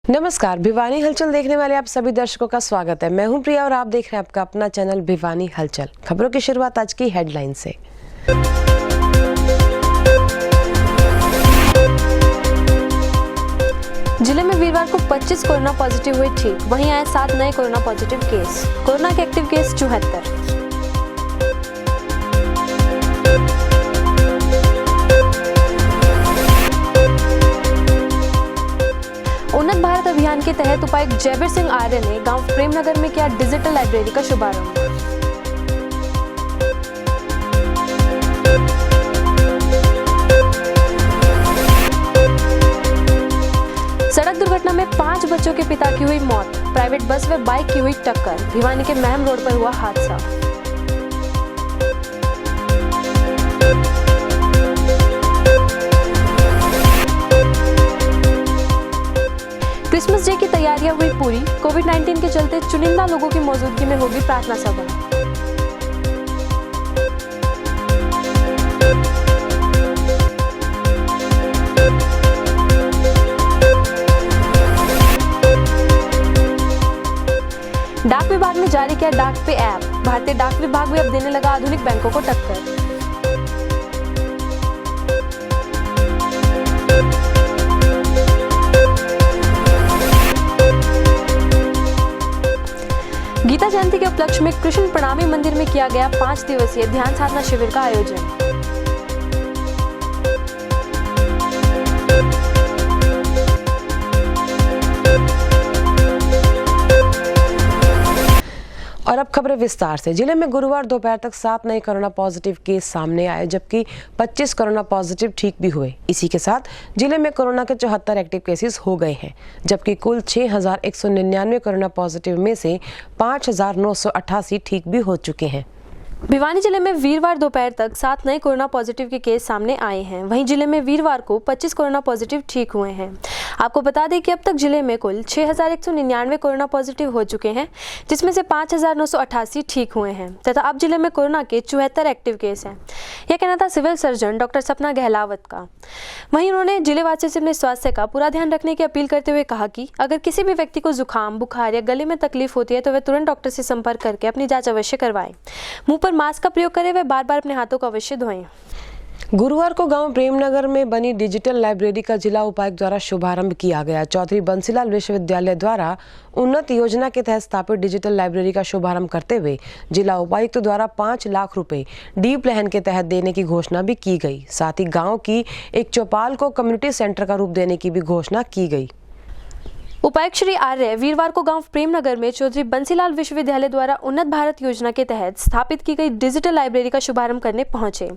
नमस्कार, भिवानी हलचल देखने वाले आप सभी दर्शकों का स्वागत है। मैं हूं प्रिया और आप देख रहे हैं आपका अपना चैनल भिवानी हलचल। खबरों की शुरुआत आज की हेडलाइन से। जिले में वीरवार को 25 कोरोना पॉजिटिव हुए ठीक, वहीं आए 7 नए कोरोना पॉजिटिव केस। कोरोना के एक्टिव केस 74। उन्नत भारत अभियान के तहत उपायुक्त जयवीर सिंह आर्य ने गांव प्रेमनगर में किया डिजिटल लाइब्रेरी का शुभारंभ। सड़क दुर्घटना में 5 बच्चों के पिता की हुई मौत, प्राइवेट बस व बाइक की हुई टक्कर। भिवानी के महम रोड पर हुआ हादसा। क्रिसमस डे की तैयारियां हुई पूरी, कोविड-19 के चलते चुनिंदा लोगों की मौजूदगी में होगी प्रार्थना सभा। डाक विभाग ने जारी किया डाक पे ऐप, भारतीय डाक विभाग भी अब देने लगा आधुनिक बैंकों को टक्कर। गीता जयंती के उपलक्ष्य में कृष्ण प्रणामी मंदिर में किया गया 5 दिवसीय ध्यान साधना शिविर का आयोजन। और अब खबरें विस्तार से। जिले में गुरुवार दोपहर तक 7 नए कोरोना पॉजिटिव केस सामने आए, जबकि 25 कोरोना पॉजिटिव ठीक भी हुए। इसी के साथ जिले में कोरोना के 74 एक्टिव केसेस हो गए हैं, जबकि कुल 6199 कोरोना पॉजिटिव में से 5988 ठीक भी हो चुके हैं। भिवानी जिले में वीरवार दोपहर तक 7 नए कोरोना पॉजिटिव के केस सामने आए हैं। वहीं जिले में वीरवार को 25 कोरोना पॉजिटिव ठीक हुए हैं। आपको बता दें कि अब तक जिले में कुल 6199 कोरोना पॉजिटिव हो चुके हैं, जिसमें से 5988 ठीक हुए हैं तथा अब जिले में कोरोना के 74 एक्टिव केस हैं। यह कहना था सिविल सर्जन डॉक्टर सपना गहलावत का। वहीं उन्होंने जिलेवासियों से अपने स्वास्थ्य का पूरा ध्यान रखने की अपील करते हुए कहा कि अगर किसी भी व्यक्ति को जुकाम, बुखार या गले में तकलीफ होती है तो वह तुरंत डॉक्टर से संपर्क करके अपनी जांच अवश्य करवाएं। मुंह पर मास्क का प्रयोग करें व बार-बार अपने हाथों को अवश्य धोएं। गुरुवार को गांव प्रेमनगर में बनी डिजिटल लाइब्रेरी का जिला उपायुक्त द्वारा शुभारंभ किया गया। चौधरी बंसीलाल विश्वविद्यालय द्वारा उन्नत योजना के तहत स्थापित डिजिटल लाइब्रेरी का शुभारंभ करते हुए जिला उपायुक्त द्वारा 5 लाख रुपए डी प्लान के तहत देने की घोषणा भी की गई। साथ ही गाँव की एक चौपाल को कम्युनिटी सेंटर का रूप देने की भी घोषणा की गई। उपायुक्त श्री आर्य वीरवार को गांव प्रेमनगर में चौधरी बंसीलाल विश्वविद्यालय द्वारा उन्नत भारत योजना के तहत स्थापित की गई डिजिटल लाइब्रेरी का शुभारंभ करने पहुंचे।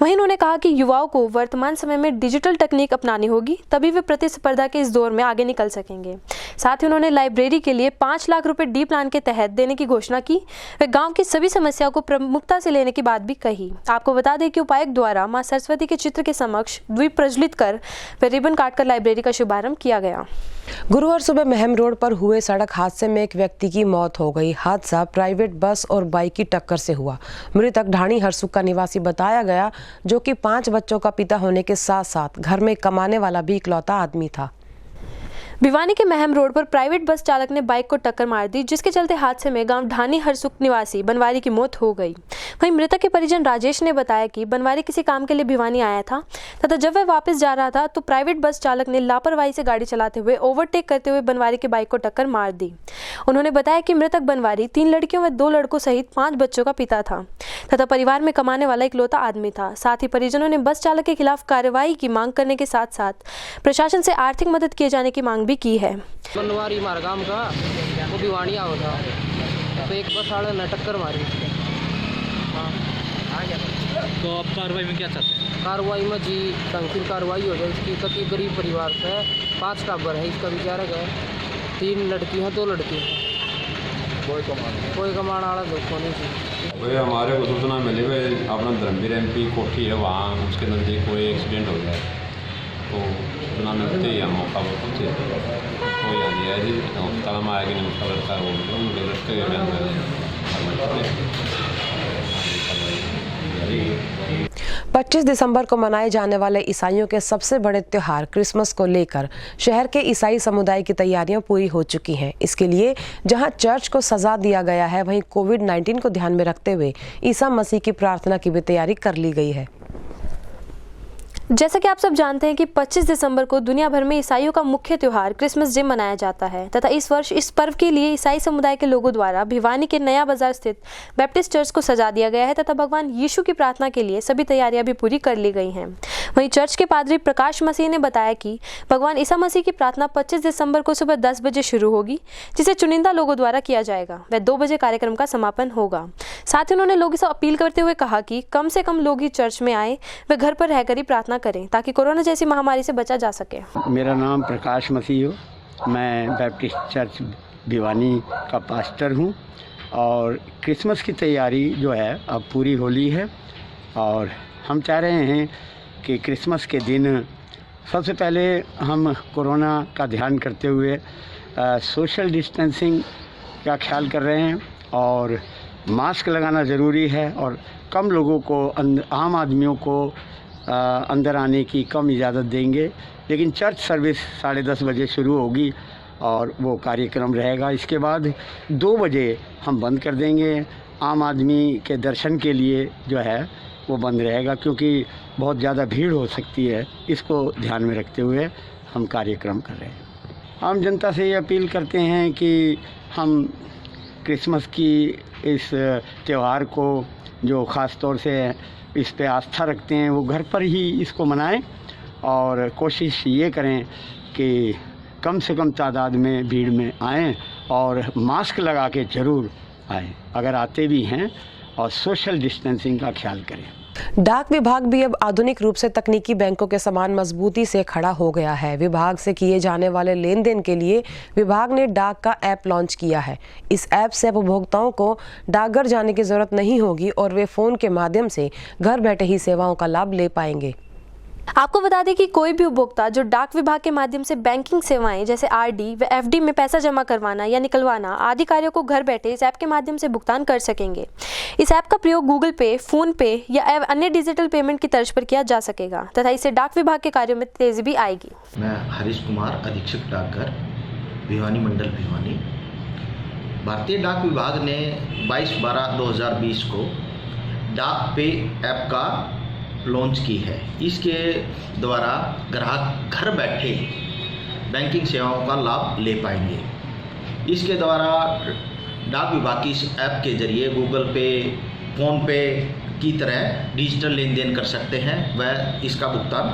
वहीं उन्होंने कहा कि युवाओं को वर्तमान समय में डिजिटल तकनीक अपनानी होगी, तभी वे प्रतिस्पर्धा के इस दौर में आगे निकल सकेंगे। साथ ही उन्होंने लाइब्रेरी के लिए 5 लाख रुपए डी प्लान के तहत देने की घोषणा की व गाँव की सभी समस्याओं को प्रमुखता से लेने की बात भी कही। आपको बता दें कि उपायुक्त द्वारा माँ सरस्वती के चित्र के समक्ष द्वीप प्रज्वलित कर व रिबन काटकर लाइब्रेरी का शुभारंभ किया गया। गुरुवार सुबह महम रोड पर हुए सड़क हादसे में एक व्यक्ति की मौत हो गई। हादसा प्राइवेट बस और बाइक की टक्कर से हुआ। मृतक ढाणी हरसुख का निवासी बताया गया, जो कि 5 बच्चों का पिता होने के साथ साथ घर में कमाने वाला भी इकलौता आदमी था। भिवानी के महम रोड पर प्राइवेट बस चालक ने बाइक को टक्कर मार दी, जिसके चलते हादसे में गांव ढानी हरसुख निवासी बनवारी की मौत हो गई। वहीं मृतक के परिजन राजेश ने बताया कि बनवारी किसी काम के लिए भिवानी आया था तथा जब वह वापस जा रहा था तो प्राइवेट बस चालक ने लापरवाही से गाड़ी चलाते हुए ओवरटेक करते हुए बनवारी की बाइक को टक्कर मार दी। उन्होंने बताया कि मृतक बनवारी 3 लड़कियों व 2 लड़कों सहित 5 बच्चों का पिता था तथा परिवार में कमाने वाला इकलौता आदमी था। साथ ही परिजनों ने बस चालक के खिलाफ कार्रवाई की मांग करने के साथ साथ प्रशासन से आर्थिक मदद किए जाने की मांग भी की है। बनवारी हमारे गांव का वो भिवानी आओ था तो एक बस वाले ने टक्कर मारी। हाँ, तो अब कार्रवाई में क्या चाहते हैं? कार्रवाई में जी तंखीर कार्रवाई हो जाए। इसकी कति गरीब परिवार से 5 टाबर है, इसका विचार है 3 लड़की हैं 2 लड़के हैं, कोई कमाने वाला दुख नहीं थी। वही हमारे को सूचना मिली भाई अपना धर्मवीर MP कोठी है, वहाँ उसके नज़दीक कोई एक्सीडेंट हो गया तो सूचना मिलते ही हम मौका पर पहुँचे। कोई यहाँ दिया जी अस्पताल में आएगी नहीं, उसका लड़का वो लड़के के बयान 25 दिसंबर को मनाए जाने वाले ईसाइयों के सबसे बड़े त्योहार क्रिसमस को लेकर शहर के ईसाई समुदाय की तैयारियां पूरी हो चुकी हैं। इसके लिए जहां चर्च को सजा दिया गया है, वहीं कोविड-19 को ध्यान में रखते हुए ईसा मसीह की प्रार्थना की भी तैयारी कर ली गई है। जैसा कि आप सब जानते हैं कि 25 दिसंबर को दुनिया भर में ईसाइयों का मुख्य त्योहार क्रिसमस डे मनाया जाता है तथा इस वर्ष इस पर्व के लिए ईसाई समुदाय के लोगों द्वारा भिवानी के नया बाजार स्थित बैप्टिस्ट चर्च को सजा दिया गया है तथा भगवान यीशु की प्रार्थना के लिए सभी तैयारियां भी पूरी कर ली गई हैं। वहीं चर्च के पादरी प्रकाश मसीह ने बताया कि भगवान ईसा मसीह की प्रार्थना 25 दिसंबर को सुबह 10 बजे शुरू होगी, जिसे चुनिंदा लोगों द्वारा किया जाएगा। वह 2 बजे कार्यक्रम का समापन होगा। साथ ही उन्होंने लोगों से अपील करते हुए कहा कि कम से कम लोग ही चर्च में आए, वे घर पर रहकर ही प्रार्थना करें ताकि कोरोना जैसी महामारी से बचा जा सके। मेरा नाम प्रकाश मसीह हो, मैं बैप्टिस्ट चर्च भिवानी का पास्टर हूँ और क्रिसमस की तैयारी जो है अब पूरी हो ली है और हम चाह रहे हैं कि क्रिसमस के दिन सबसे पहले हम कोरोना का ध्यान करते हुए सोशल डिस्टेंसिंग का ख्याल कर रहे हैं और मास्क लगाना ज़रूरी है और कम लोगों को आम आदमियों को अंदर आने की कम इजाज़त देंगे। लेकिन चर्च सर्विस 10:30 बजे शुरू होगी और वो कार्यक्रम रहेगा। इसके बाद 2 बजे हम बंद कर देंगे। आम आदमी के दर्शन के लिए जो है वो बंद रहेगा क्योंकि बहुत ज़्यादा भीड़ हो सकती है। इसको ध्यान में रखते हुए हम कार्यक्रम कर रहे हैं। आम जनता से ये अपील करते हैं कि हम क्रिसमस की इस त्यौहार को जो ख़ास तौर से इस पे आस्था रखते हैं वो घर पर ही इसको मनाएं और कोशिश ये करें कि कम से कम तादाद में भीड़ में आएँ और मास्क लगा के ज़रूर आएँ अगर आते भी हैं और सोशल डिस्टेंसिंग का ख्याल करें। डाक विभाग भी अब आधुनिक रूप से तकनीकी बैंकों के समान मजबूती से खड़ा हो गया है। विभाग से किए जाने वाले लेन देन के लिए विभाग ने डाक का ऐप लॉन्च किया है। इस ऐप से उपभोक्ताओं को डाकघर जाने की जरूरत नहीं होगी और वे फोन के माध्यम से घर बैठे ही सेवाओं का लाभ ले पाएंगे। आपको बता दें कि कोई भी उपभोक्ता जो डाक विभाग के माध्यम से बैंकिंग सेवाएं जैसे आरडी व एफडी में पैसा जमा करवाना या निकलवाना आदि कार्यों को घर बैठे इस ऐप के माध्यम से भुगतान कर सकेंगे। इस ऐप का प्रयोग गूगल पे, फोन पे या अन्य डिजिटल पेमेंट की तर्ज पर किया जा सकेगा तथा इससे डाक विभाग के कार्यों में तेजी भी आएगी। मैं हरीश कुमार, अधीक्षक डाकघर, भिवानी मंडल भिवानी। भारतीय डाक विभाग ने 22/12/2020 को डाक पे ऐप का लॉन्च की है। इसके द्वारा ग्राहक घर बैठे बैंकिंग सेवाओं का लाभ ले पाएंगे। इसके द्वारा डाक विभाग की इस ऐप के जरिए गूगल पे, फ़ोन पे की तरह डिजिटल लेन देन कर सकते हैं वह इसका भुगतान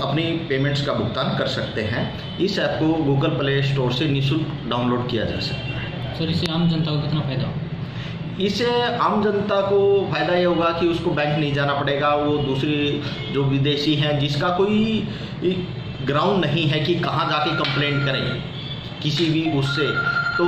अपनी पेमेंट्स का भुगतान कर सकते हैं। इस ऐप को गूगल प्ले स्टोर से निःशुल्क डाउनलोड किया जा सकता है। सर, इससे आम जनता को कितना फ़ायदा होगा? इससे आम जनता को फ़ायदा ये होगा कि उसको बैंक नहीं जाना पड़ेगा। वो दूसरे जो विदेशी हैं जिसका कोई ग्राउंड नहीं है कि कहाँ जाके कंप्लेंट करें किसी भी उससे, तो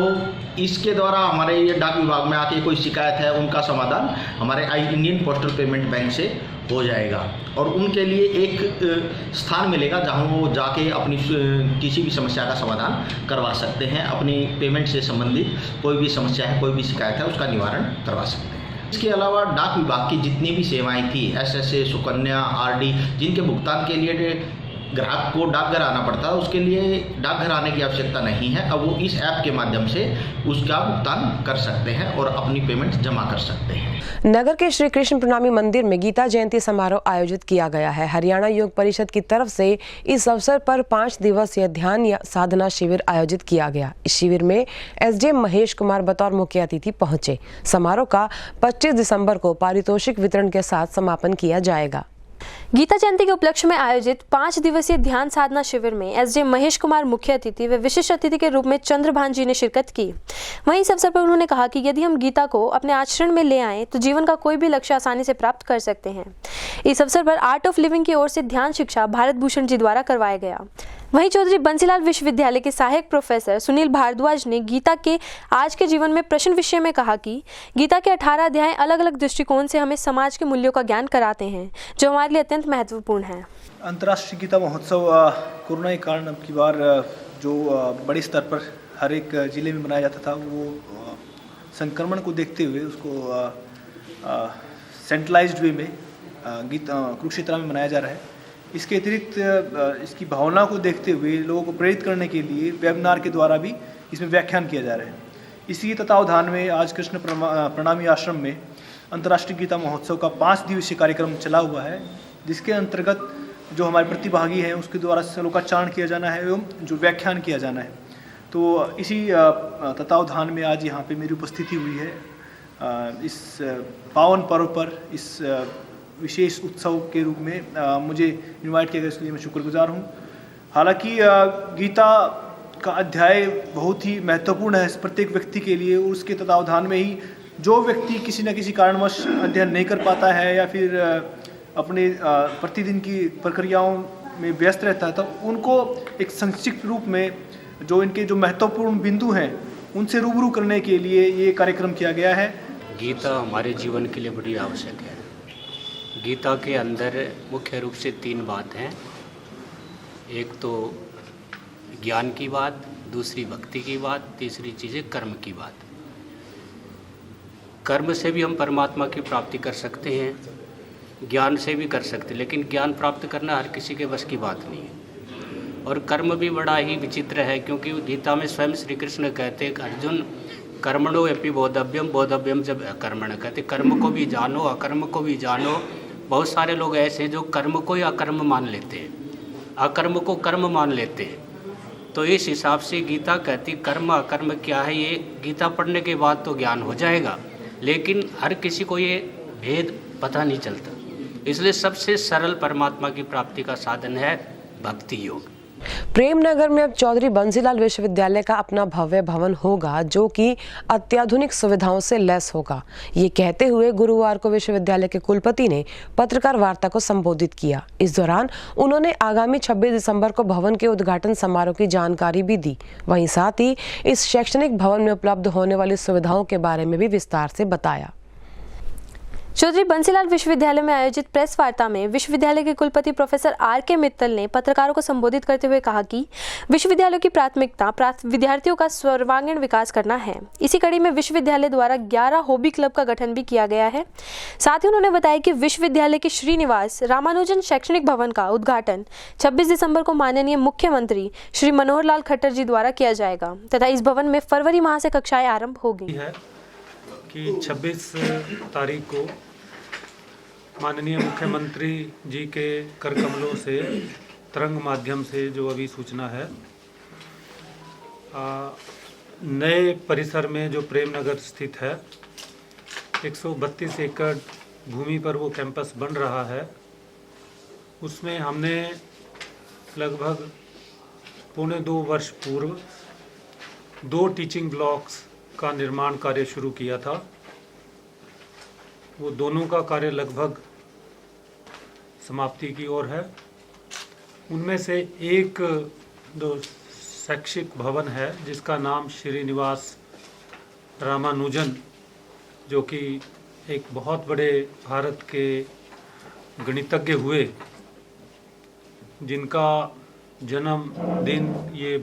इसके द्वारा हमारे ये डाक विभाग में आके कोई शिकायत है उनका समाधान हमारे इंडियन पोस्टल पेमेंट बैंक से हो जाएगा और उनके लिए एक स्थान मिलेगा जहां वो जाके अपनी किसी भी समस्या का समाधान करवा सकते हैं। अपनी पेमेंट से संबंधित कोई भी समस्या है, कोई भी शिकायत है, उसका निवारण करवा सकते हैं। इसके अलावा डाक विभाग की जितनी भी सेवाएं थी, एसएसए, सुकन्या, आरडी, जिनके भुगतान के लिए ग्राहक को डाकघर आना पड़ता है, उसके लिए डाकघर आने की आवश्यकता नहीं है। अब वो इस ऐप के माध्यम से उसका भुगतान कर सकते हैं और अपनी पेमेंट जमा कर सकते हैं। नगर के श्री कृष्ण प्रणामी मंदिर में गीता जयंती समारोह आयोजित किया गया है। हरियाणा योग परिषद की तरफ से इस अवसर पर 5 दिवसीय ध्यान या साधना शिविर आयोजित किया गया। इस शिविर में एसडीएम महेश कुमार बतौर मुख्य अतिथि पहुंचे। समारोह का 25 दिसंबर को पारितोषिक वितरण के साथ समापन किया जाएगा। गीता जयंती के उपलक्ष्य में आयोजित 5 दिवसीय ध्यान साधना शिविर में एसडीएम महेश कुमार मुख्य अतिथि व विशिष्ट अतिथि के रूप में चंद्रभान जी ने शिरकत की। वहीं इस अवसर पर उन्होंने कहा कि यदि हम गीता को अपने आचरण में ले आएं तो जीवन का कोई भी लक्ष्य आसानी से प्राप्त कर सकते हैं। इस अवसर पर आर्ट ऑफ लिविंग की ओर से ध्यान शिक्षा भारत भूषण जी द्वारा करवाया गया। वहीं चौधरी बंसीलाल विश्वविद्यालय के सहायक प्रोफेसर सुनील भारद्वाज ने गीता के आज के जीवन में प्रश्न विषय में कहा कि गीता के 18 अध्याय अलग अलग दृष्टिकोण से हमें समाज के मूल्यों का ज्ञान कराते हैं जो हमारे लिए अत्यंत महत्वपूर्ण है। अंतर्राष्ट्रीय गीता महोत्सव कोरोना के कारण अब की बार जो बड़े स्तर पर हर एक ज़िले में मनाया जाता था, वो संक्रमण को देखते हुए उसको सेंट्रलाइज्ड वे में कुरुक्षेत्र में मनाया जा रहा है। इसके अतिरिक्त इसकी भावना को देखते हुए लोगों को प्रेरित करने के लिए वेबिनार के द्वारा भी इसमें व्याख्यान किया जा रहा है। इसी तत्वावधान में आज कृष्ण प्रणामी आश्रम में अंतर्राष्ट्रीय गीता महोत्सव का 5 दिवसीय कार्यक्रम चला हुआ है, जिसके अंतर्गत जो हमारे प्रतिभागी हैं उसके द्वारा श्लोकाचारण किया जाना है एवं जो व्याख्यान किया जाना है। तो इसी तत्वावधान में आज यहाँ पे मेरी उपस्थिति हुई है। इस पावन पर्व पर इस विशेष उत्सव के रूप में मुझे इनवाइट किया गया, इसके लिए मैं शुक्रगुजार हूँ। हालांकि गीता का अध्याय बहुत ही महत्वपूर्ण है प्रत्येक व्यक्ति के लिए, और उसके तत्वावधान में ही जो व्यक्ति किसी न किसी कारणवश अध्ययन नहीं कर पाता है या फिर अपने प्रतिदिन की प्रक्रियाओं में व्यस्त रहता है, तो उनको एक संक्षिप्त रूप में जो इनके जो महत्वपूर्ण बिंदु हैं उनसे रूबरू करने के लिए ये कार्यक्रम किया गया है। गीता हमारे जीवन के लिए बड़ी आवश्यक है। गीता के अंदर मुख्य रूप से 3 बात हैं। एक तो ज्ञान की बात, दूसरी भक्ति की बात, तीसरी चीज़ है कर्म की बात। कर्म से भी हम परमात्मा की प्राप्ति कर सकते हैं, ज्ञान से भी कर सकते हैं, लेकिन ज्ञान प्राप्त करना हर किसी के बस की बात नहीं है। और कर्म भी बड़ा ही विचित्र है, क्योंकि गीता में स्वयं श्री कृष्ण कहते हैं अर्जुन कर्मणो अपि बोधव्यम बोधव्यम जब अकर्मण, कहते कर्म को भी जानो अकर्म को भी जानो। बहुत सारे लोग ऐसे हैं जो कर्म को ही अकर्म मान लेते हैं, अकर्म को कर्म मान लेते हैं। तो इस हिसाब से गीता कहती कर्म अकर्म क्या है, ये गीता पढ़ने के बाद तो ज्ञान हो जाएगा, लेकिन हर किसी को ये भेद पता नहीं चलता। इसलिए सबसे सरल परमात्मा की प्राप्ति का साधन है भक्ति योग। प्रेमनगर में अब चौधरी बंसीलाल विश्वविद्यालय का अपना भव्य भवन होगा, जो कि अत्याधुनिक सुविधाओं से लैस होगा। ये कहते हुए गुरुवार को विश्वविद्यालय के कुलपति ने पत्रकार वार्ता को संबोधित किया। इस दौरान उन्होंने आगामी 26 दिसंबर को भवन के उद्घाटन समारोह की जानकारी भी दी। वहीं साथ ही इस शैक्षणिक भवन में उपलब्ध होने वाली सुविधाओं के बारे में भी विस्तार से बताया। चौधरी बंसीलाल विश्वविद्यालय में आयोजित प्रेस वार्ता में विश्वविद्यालय के कुलपति प्रोफेसर आर.के. मित्तल ने पत्रकारों को संबोधित करते हुए कहा कि विश्वविद्यालय की प्राथमिकता विद्यार्थियों का सर्वांगीण विकास करना है। इसी कड़ी में विश्वविद्यालय द्वारा 11 हॉबी क्लब का गठन भी किया गया है। साथ ही उन्होंने बताया कि विश्वविद्यालय के श्रीनिवास रामानुजन शैक्षणिक भवन का उद्घाटन 26 दिसंबर को माननीय मुख्यमंत्री श्री मनोहर लाल खट्टर जी द्वारा किया जाएगा तथा इस भवन में फरवरी माह से कक्षाएं आरंभ होगी। कि 26 तारीख को माननीय मुख्यमंत्री जी के कर कमलों से तरंग माध्यम से जो अभी सूचना है, नए परिसर में जो प्रेमनगर स्थित है 132 एकड़ भूमि पर वो कैंपस बन रहा है, उसमें हमने लगभग 1.25 वर्ष पूर्व 2 टीचिंग ब्लॉक्स का निर्माण कार्य शुरू किया था। वो दोनों का कार्य लगभग समाप्ति की ओर है। उनमें से एक जो शैक्षिक भवन है जिसका नाम श्रीनिवास रामानुजन, जो कि एक बहुत बड़े भारत के गणितज्ञ हुए, जिनका जन्मदिन ये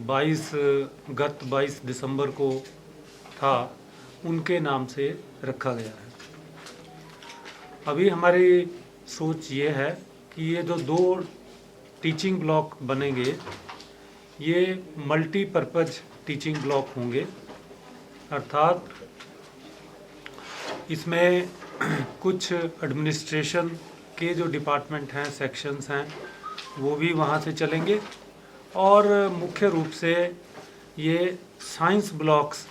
गत 22 दिसंबर को था, उनके नाम से रखा गया है। अभी हमारी सोच ये है कि ये जो 2 टीचिंग ब्लॉक बनेंगे, ये मल्टीपर्पज़ टीचिंग ब्लॉक होंगे, अर्थात इसमें कुछ एडमिनिस्ट्रेशन के जो डिपार्टमेंट हैं, सेक्शंस हैं, वो भी वहाँ से चलेंगे, और मुख्य रूप से ये साइंस ब्लॉक्स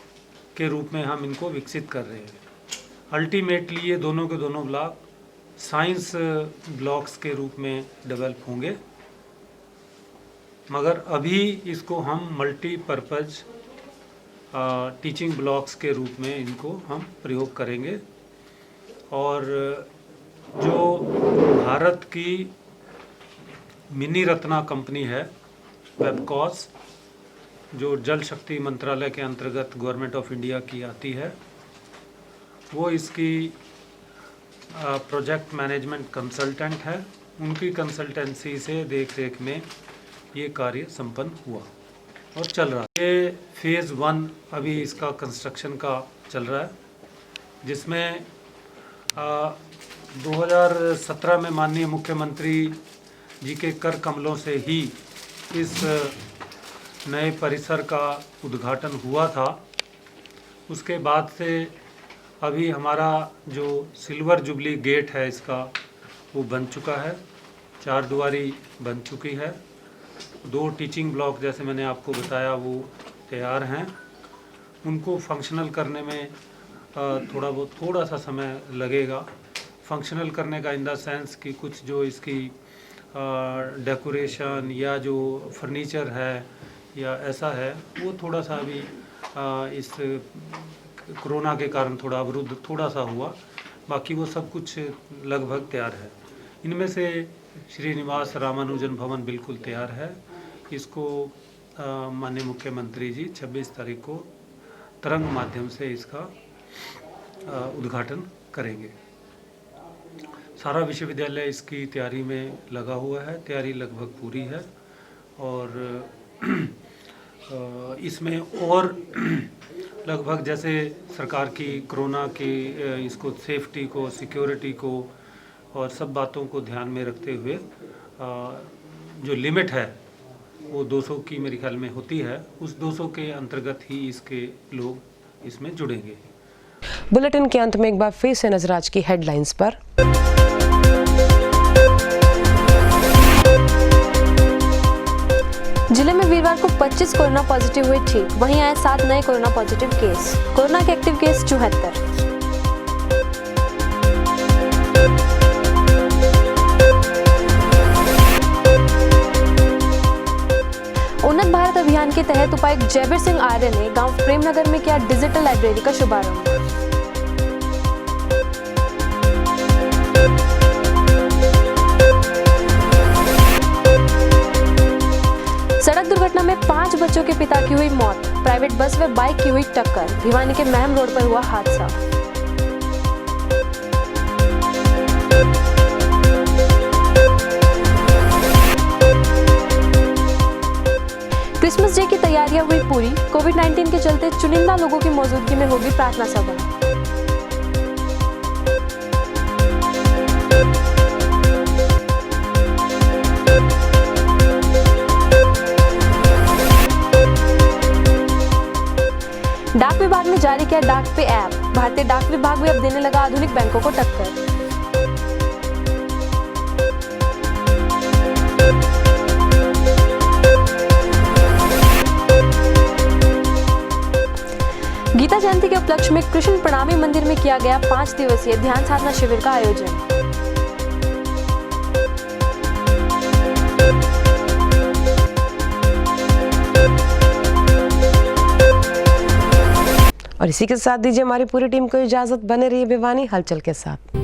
के रूप में हम इनको विकसित कर रहे हैं। अल्टीमेटली ये दोनों के दोनों ब्लॉक साइंस ब्लॉक्स के रूप में डेवलप होंगे, मगर अभी इसको हम मल्टीपर्पज़ टीचिंग ब्लॉक्स के रूप में इनको हम प्रयोग करेंगे। और जो भारत की मिनी रत्ना कंपनी है वेबकॉस, जो जल शक्ति मंत्रालय के अंतर्गत गवर्नमेंट ऑफ इंडिया की आती है, वो इसकी प्रोजेक्ट मैनेजमेंट कंसल्टेंट है। उनकी कंसल्टेंसी से देख रेख में ये कार्य संपन्न हुआ और चल रहा है। ये फेज़ 1 अभी इसका कंस्ट्रक्शन का चल रहा है, जिसमें 2017 में माननीय मुख्यमंत्री जी के कर कमलों से ही इस नए परिसर का उद्घाटन हुआ था। उसके बाद से अभी हमारा जो सिल्वर जुबली गेट है इसका वो बन चुका है, 4 दुआरी बन चुकी है, 2 टीचिंग ब्लॉक जैसे मैंने आपको बताया वो तैयार हैं। उनको फंक्शनल करने में थोड़ा सा समय लगेगा। फंक्शनल करने का इन द सेंस कि कुछ जो इसकी डेकोरेशन या जो फर्नीचर है या ऐसा है वो थोड़ा सा अभी इस कोरोना के कारण थोड़ा अवरुद्ध थोड़ा सा हुआ, बाकी वो सब कुछ लगभग तैयार है। इनमें से श्रीनिवास रामानुजन भवन बिल्कुल तैयार है। इसको माननीय मुख्यमंत्री जी 26 तारीख को तरंग माध्यम से इसका उद्घाटन करेंगे। सारा विश्वविद्यालय इसकी तैयारी में लगा हुआ है, तैयारी लगभग पूरी है और इसमें और लगभग जैसे सरकार की कोरोना की इसको सेफ्टी को, सिक्योरिटी को और सब बातों को ध्यान में रखते हुए जो लिमिट है वो 200 की मेरे ख्याल में होती है, उस 200 के अंतर्गत ही इसके लोग इसमें जुड़ेंगे। बुलेटिन के अंत में एक बार फिर से नजर आज की हेडलाइंस पर। जिले में वीरवार को 25 कोरोना पॉजिटिव हुए ठीक, वहीं आए 7 नए कोरोना पॉजिटिव केस। कोरोना के एक्टिव केस 74। उन्नत भारत अभियान के तहत उपायुक्त जयवीर सिंह आर्य ने गांव प्रेमनगर में किया डिजिटल लाइब्रेरी का शुभारंभ। सड़क दुर्घटना में 5 बच्चों के पिता की हुई मौत, प्राइवेट बस व बाइक की हुई टक्कर। भिवानी के महम रोड पर हुआ हादसा। क्रिसमस डे की तैयारियां हुई पूरी, कोविड-19 के चलते चुनिंदा लोगों की मौजूदगी में होगी प्रार्थना सभा। डाक विभाग ने जारी किया डाक पे ऐप, भारतीय डाक विभाग भी अब देने लगा आधुनिक बैंकों को टक्कर। गीता जयंती के उपलक्ष्य में कृष्ण प्रणामी मंदिर में किया गया 5 दिवसीय ध्यान साधना शिविर का आयोजन। और इसी के साथ दीजिए हमारी पूरी टीम को इजाजत। बने रहिए भिवानी हलचल के साथ।